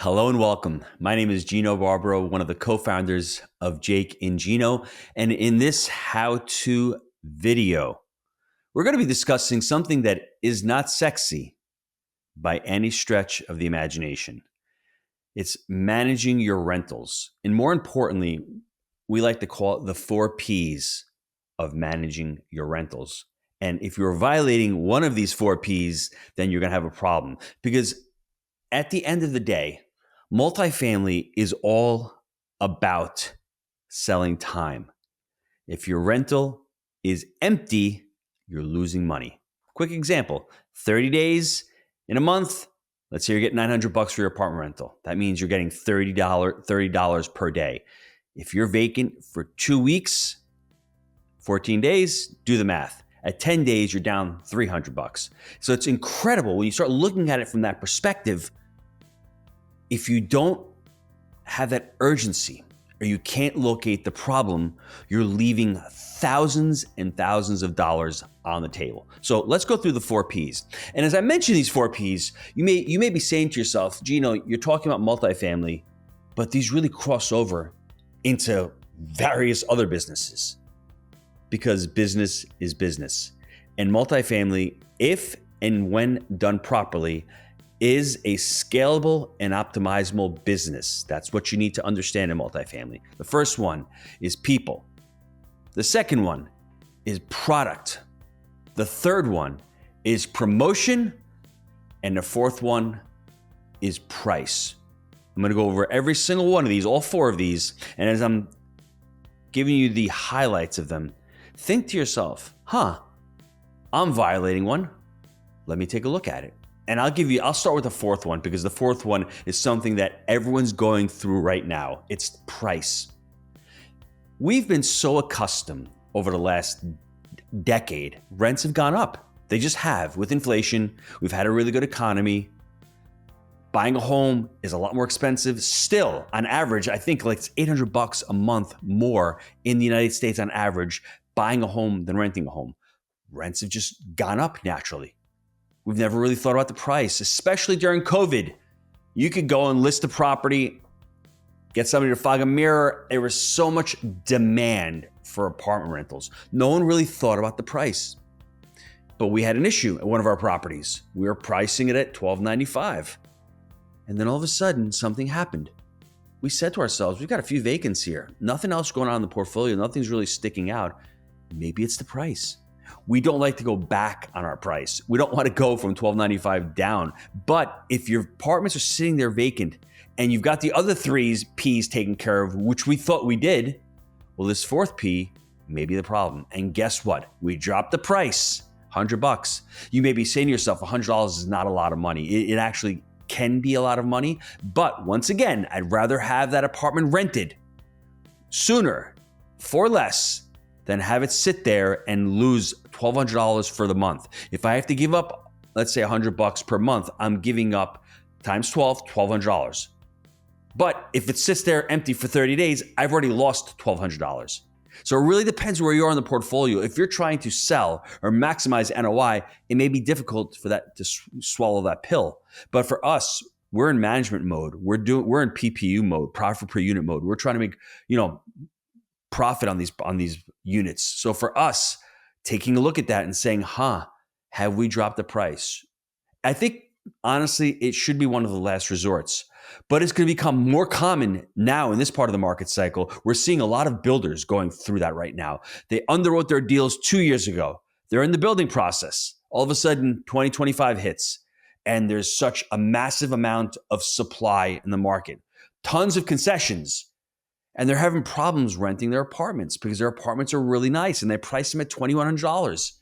Hello and welcome. My name is Gino Barbaro, one of the co-founders of Jake and Gino. And in this how-to video, we're going to be discussing something that is not sexy by any stretch of the imagination. It's managing your rentals. And more importantly, we like to call it the 4 Ps of managing your rentals. And if you're violating one of these 4 Ps, then you're going to have a problem. Because at the end of the day, multifamily is all about selling time. If your rental is empty, you're losing money. Quick example, 30 days in a month, let's say you're getting $900 for your apartment rental. That means you're getting $30 per day. If you're vacant for 2 weeks, 14 days, do the math. At 10 days, you're down $300. So it's incredible when you start looking at it from that perspective. If you don't have that urgency or you can't locate the problem, you're leaving thousands and thousands of dollars on the table. So let's go through the 4 Ps. And as I mention these 4 Ps, you may be saying to yourself, Gino, you're talking about multifamily, but these really cross over into various other businesses because business is business. And multifamily, if and when done properly, is a scalable and optimizable business. That's what you need to understand in multifamily. The first one is people. The second one is product. The third one is promotion. And the fourth one is price. I'm gonna go over every single one of these, all 4 of these. And as I'm giving you the highlights of them, think to yourself, I'm violating one. Let me take a look at it. And I'll start with the fourth one because the fourth one is something that everyone's going through right now. It's price. We've been so accustomed over the last decade, rents have gone up. They just have. With inflation, we've had a really good economy. Buying a home is a lot more expensive. Still, on average, I think like it's $800 a month more in the United States on average, buying a home than renting a home. Rents have just gone up naturally. We've never really thought about the price, especially during COVID. You could go and list a property, get somebody to fog a mirror. There was so much demand for apartment rentals. No one really thought about the price. But we had an issue at one of our properties. We were pricing it at $12.95. And then all of a sudden, something happened. We said to ourselves, we've got a few vacants here. Nothing else going on in the portfolio. Nothing's really sticking out. Maybe it's the price. We don't like to go back on our price. We don't want to go from $12.95 down. But if your apartments are sitting there vacant and you've got the other 3 Ps taken care of, which we thought we did, well, this 4th P may be the problem. And guess what? We dropped the price, $100. You may be saying to yourself, $100 is not a lot of money. It actually can be a lot of money. But once again, I'd rather have that apartment rented sooner for less than have it sit there and lose $1,200 for the month. If I have to give up, let's say $100 per month, I'm giving up times 12, $1,200. But if it sits there empty for 30 days, I've already lost $1,200. So it really depends where you are in the portfolio. If you're trying to sell or maximize NOI, it may be difficult for that to swallow that pill. But for us, we're in management mode. We're in PPU mode, profit per unit mode. We're trying to make, profit on these units. So for us, taking a look at that and saying, have we dropped the price? I think, honestly, it should be one of the last resorts. But it's going to become more common now in this part of the market cycle. We're seeing a lot of builders going through that right now. They underwrote their deals 2 years ago. They're in the building process. All of a sudden, 2025 hits, and there's such a massive amount of supply in the market. Tons of concessions. And they're having problems renting their apartments because their apartments are really nice and they price them at $2,100.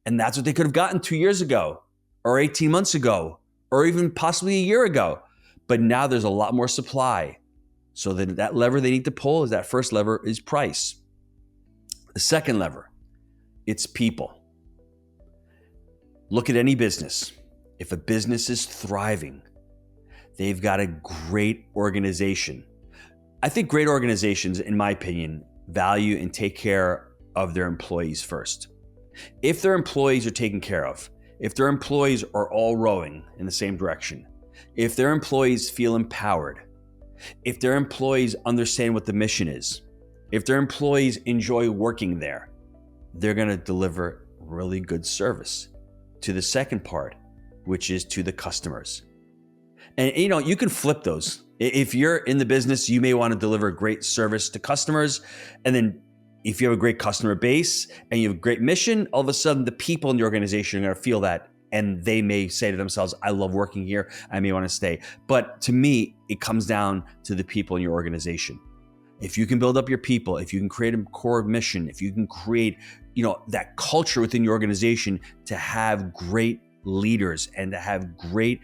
And that's what they could have gotten 2 years ago or 18 months ago or even possibly a year ago. But now there's a lot more supply. So that lever they need to pull is that first lever is price. The second lever, it's people. Look at any business. If a business is thriving, they've got a great organization. I think great organizations, in my opinion, value and take care of their employees first. If their employees are taken care of, if their employees are all rowing in the same direction, if their employees feel empowered, if their employees understand what the mission is, if their employees enjoy working there, they're going to deliver really good service to the second part, which is to the customers. And you can flip those. If you're in the business, you may want to deliver great service to customers. And then if you have a great customer base and you have a great mission, all of a sudden the people in the organization are going to feel that. And they may say to themselves, I love working here. I may want to stay. But to me, it comes down to the people in your organization. If you can build up your people, if you can create a core mission, if you can create, that culture within your organization to have great leaders and to have great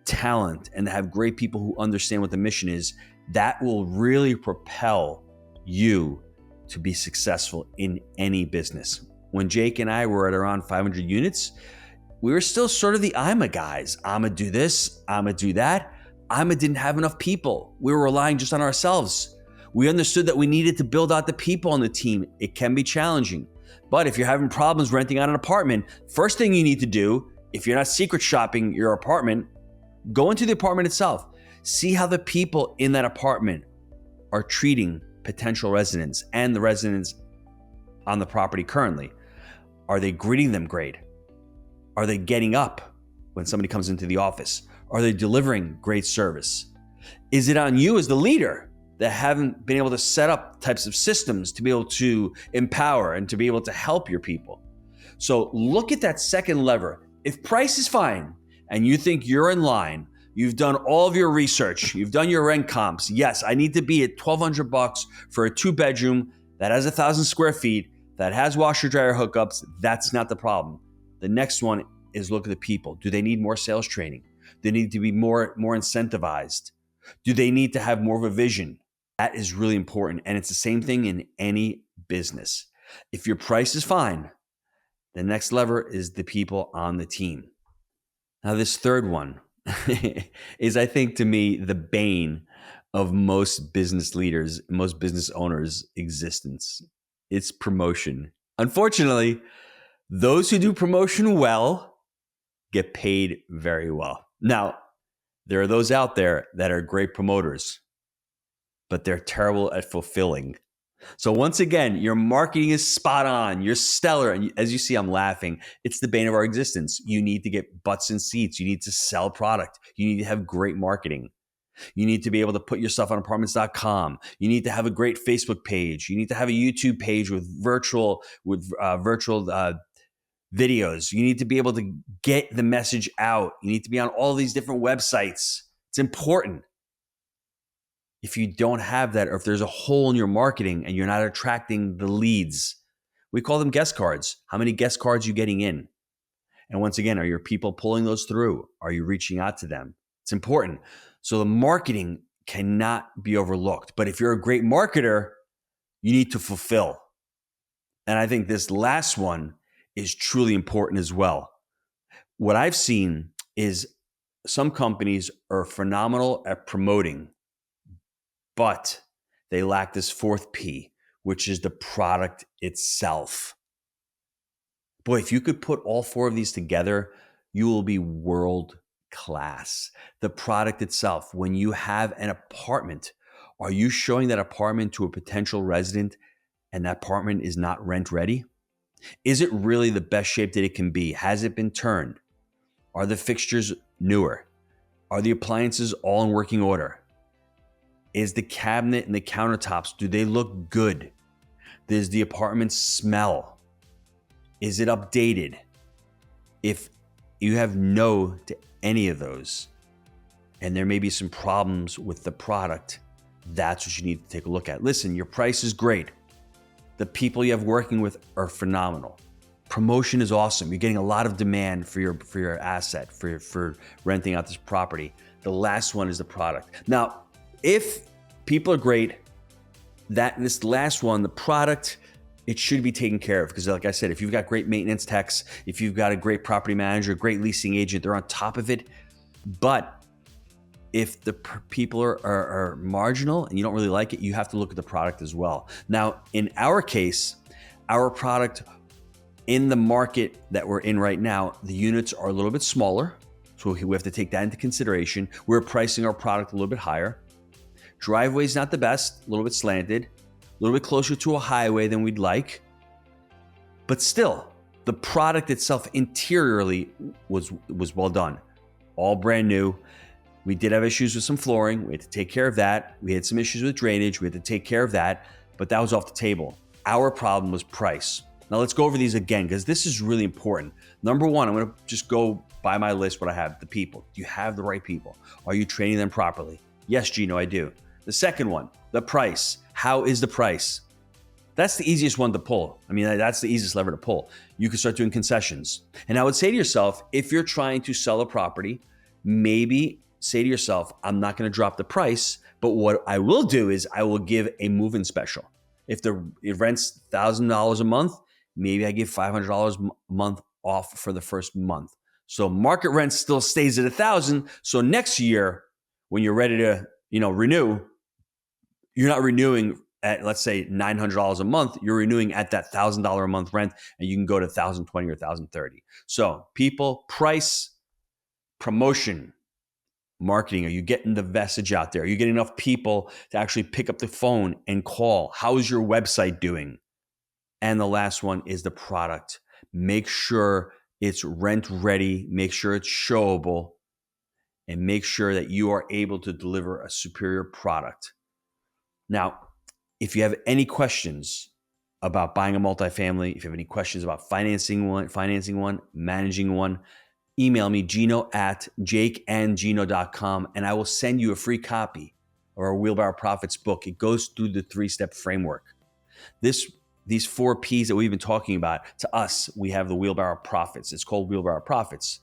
talent and to have great people who understand what the mission is, that will really propel you to be successful in any business. When Jake and I were at around 500 units, we were still sort of the IMA guys. IMA do this, IMA do that. IMA didn't have enough people. We were relying just on ourselves. We understood that we needed to build out the people on the team. It can be challenging. But if you're having problems renting out an apartment, first thing you need to do, if you're not secret shopping your apartment, go into the apartment itself. See how the people in that apartment are treating potential residents and the residents on the property currently. Are they greeting them great? Are they getting up when somebody comes into the office? Are they delivering great service? Is it on you as the leader that haven't been able to set up types of systems to be able to empower and to be able to help your people? So look at that second lever. If price is fine and you think you're in line, you've done all of your research, you've done your rent comps. Yes, I need to be at $1,200 for a 2-bedroom that has 1,000 square feet, that has washer dryer hookups. That's not the problem. The next one is look at the people. Do they need more sales training? Do they need to be more incentivized? Do they need to have more of a vision? That is really important. And it's the same thing in any business. If your price is fine, the next lever is the people on the team. Now, this third one is, I think, to me, the bane of most business leaders, most business owners' existence. It's promotion. Unfortunately, those who do promotion well get paid very well. Now, there are those out there that are great promoters, but they're terrible at fulfilling. So once again, your marketing is spot on. You're stellar. And as you see, I'm laughing. It's the bane of our existence. You need to get butts in seats. You need to sell product. You need to have great marketing. You need to be able to put your stuff on apartments.com. You need to have a great Facebook page. You need to have a YouTube page with virtual videos. You need to be able to get the message out. You need to be on all these different websites. It's important. If you don't have that, or if there's a hole in your marketing and you're not attracting the leads, we call them guest cards. How many guest cards are you getting in? And once again, are your people pulling those through? Are you reaching out to them? It's important. So the marketing cannot be overlooked. But if you're a great marketer, you need to fulfill. And I think this last one is truly important as well. What I've seen is some companies are phenomenal at promoting, but they lack this fourth P, which is the product itself. Boy, if you could put all four of these together, you will be world class. The product itself, when you have an apartment, are you showing that apartment to a potential resident and that apartment is not rent ready? Is it really the best shape that it can be? Has it been turned? Are the fixtures newer? Are the appliances all in working order? Is the cabinet and the countertops, do they look good? Does the apartment smell? Is it updated? If you have no to any of those, and there may be some problems with the product, that's what you need to take a look at. Listen, your price is great. The people you have working with are phenomenal. Promotion is awesome. You're getting a lot of demand for your asset, for renting out this property. The last one is the product. Now, if people are great, this last one, the product, it should be taken care of. Because like I said, if you've got great maintenance techs, if you've got a great property manager, great leasing agent, they're on top of it. But if the people are marginal and you don't really like it, you have to look at the product as well. Now, in our case, our product in the market that we're in right now, the units are a little bit smaller. So we have to take that into consideration. We're pricing our product a little bit higher. Driveway's not the best, a little bit slanted, a little bit closer to a highway than we'd like. But still, the product itself interiorly was well done. All brand new. We did have issues with some flooring. We had to take care of that. We had some issues with drainage. We had to take care of that, but that was off the table. Our problem was price. Now let's go over these again because this is really important. Number one, I'm going to just go by my list what I have. The people. Do you have the right people? Are you training them properly? Yes, Gino, I do. The second one, the price. How is the price? That's the easiest one to pull. I mean, that's the easiest lever to pull. You can start doing concessions. And I would say to yourself, if you're trying to sell a property, maybe say to yourself, I'm not going to drop the price, but what I will do is I will give a move-in special. If it rents $1,000 a month, maybe I give $500 a month off for the first month. So market rent still stays at $1,000. So next year, when you're ready to, renew, you're not renewing at, let's say, $900 a month. You're renewing at that $1,000 a month rent, and you can go to $1,020 or $1,030. So people, price, promotion, marketing. Are you getting the message out there? Are you getting enough people to actually pick up the phone and call? How is your website doing? And the last one is the product. Make sure it's rent ready. Make sure it's showable. And make sure that you are able to deliver a superior product. Now, if you have any questions about buying a multifamily, if you have any questions about financing one, managing one, email me, gino@jakeandgino.com, and I will send you a free copy of our Wheelbarrow Profits book. It goes through the 3-step framework. These 4 Ps that we've been talking about, to us, we have the Wheelbarrow Profits. It's called Wheelbarrow Profits.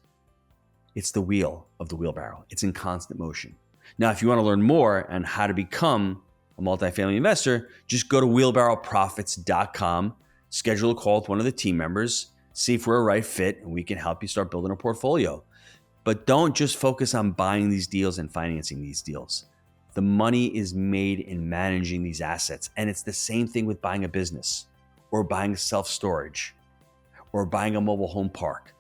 It's the wheel of the wheelbarrow. It's in constant motion. Now, if you want to learn more on how to become a multifamily investor, just go to wheelbarrowprofits.com, schedule a call with one of the team members, see if we're a right fit, and we can help you start building a portfolio. But don't just focus on buying these deals and financing these deals. The money is made in managing these assets. And it's the same thing with buying a business or buying self-storage or buying a mobile home park.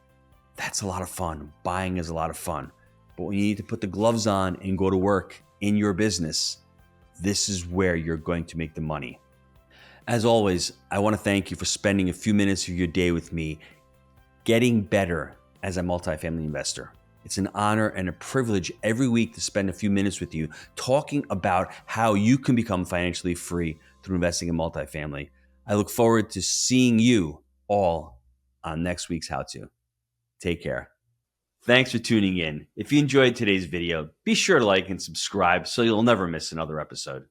That's a lot of fun. Buying is a lot of fun. But when you need to put the gloves on and go to work in your business, this is where you're going to make the money. As always, I want to thank you for spending a few minutes of your day with me, getting better as a multifamily investor. It's an honor and a privilege every week to spend a few minutes with you talking about how you can become financially free through investing in multifamily. I look forward to seeing you all on next week's How To. Take care. Thanks for tuning in. If you enjoyed today's video, be sure to like and subscribe so you'll never miss another episode.